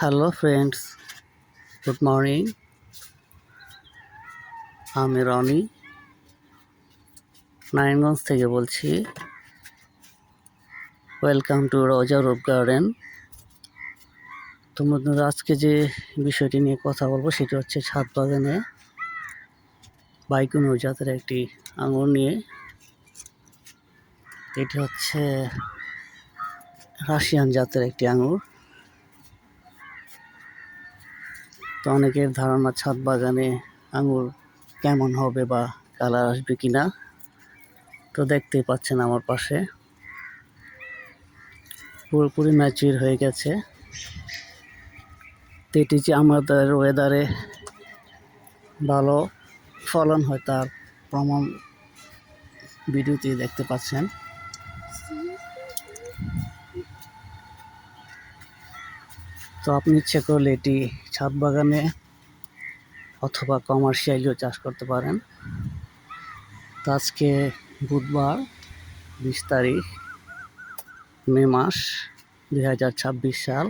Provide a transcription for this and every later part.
Hello friends, good morning. আমি রনি নারায়ণগঞ্জ থেকে বলছি। ওয়েলকাম টু রোজা রূপ গার্ডেন। তোমাদের আজকে যে বিষয়টি নিয়ে কথা বলবো সেটি হচ্ছে ছাদ বাগানে বাইকুনো জাতের একটি আঙুর নিয়ে। এটি হচ্ছে রাশিয়ান জাতের একটি আঙুর। তো অনেকের ধারণা ছাদ বাগানে আঙুর কেমন হবে বা কালার আসবে কিনা। তো দেখতেই পাচ্ছেন আমার পাশে পুরোপুরি ম্যাচিউর হয়ে গেছে। তো এটি যে আমাদের ওয়েদারে ভালো ফলন হয় তার প্রমাণ ভিডিওতে দেখতে পাচ্ছেন। তো আপনি ইচ্ছে করলে এটি ছাদ বাগানে অথবা কমার্শিয়ালিও চাষ করতে পারেন। তো আজকে বুধবার 20 তারিখ মে মাস 2026 সাল।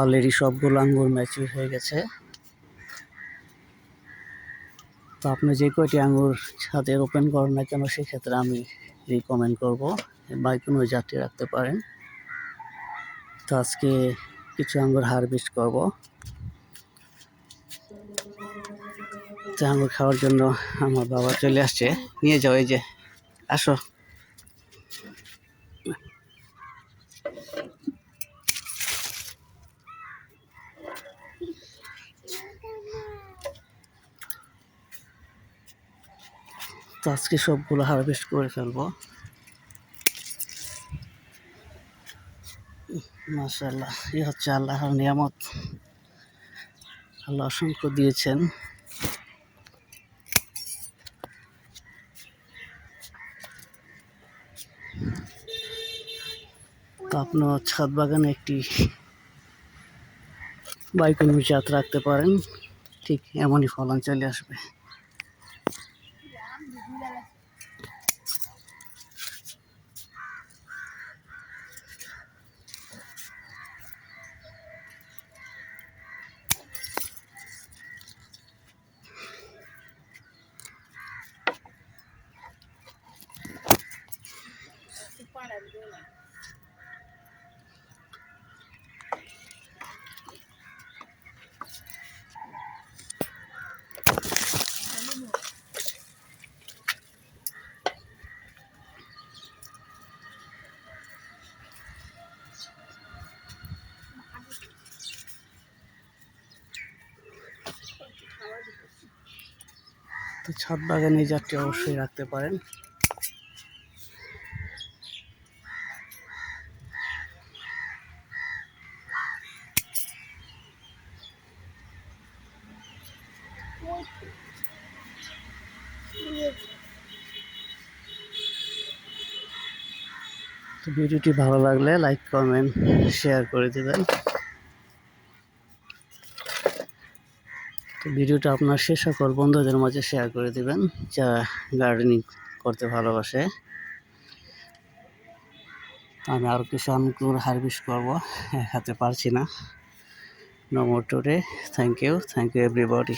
অলরেডি সবগুলো আঙ্গুর ম্যাচিউর হয়ে গেছে। তো আপনি যে কয়টি আঙ্গুর ছাদে রোপণ করেন না কেন সেক্ষেত্রে আমি রিকমেন্ড করব বাইকুনো জাতটি রাখতে পারেন। তো আজকে কিছু আঙ্গুর হারভেস্ট করব। তো আঙ্গুর খাওয়ার জন্য আমার বাবা চলে আসছে। নিয়ে যাও, এই যে আসো। তো আজকে সবগুলো হারভেস্ট করে ফেলবো। মাশাআল্লাহ, এই হচ্ছে আল্লাহর নিয়ামত। আল্লাহ অসংখ্য দিয়েছেন। তো আপনার ছাদ বাগানে একটি বাইকুনো জাত রাখতে পারেন, ঠিক এমনই ফলন চলে আসবে। তো ছাদ বাগানে এই জাতটি অবশ্যই রাখতে পারেন। তো ভিডিওটি ভালো লাগলে লাইক, কমেন্ট, শেয়ার করে দেবেন। তো ভিডিওটা আপনার সে সকল বন্ধুদের মাঝে শেয়ার করে দেবেন যারা গার্ডেনিং করতে ভালোবাসে। আমি আরও কিছু আঙ্গুর হারভেস্ট করবো, এক হাতে পারছি না। No more today. Thank you everybody.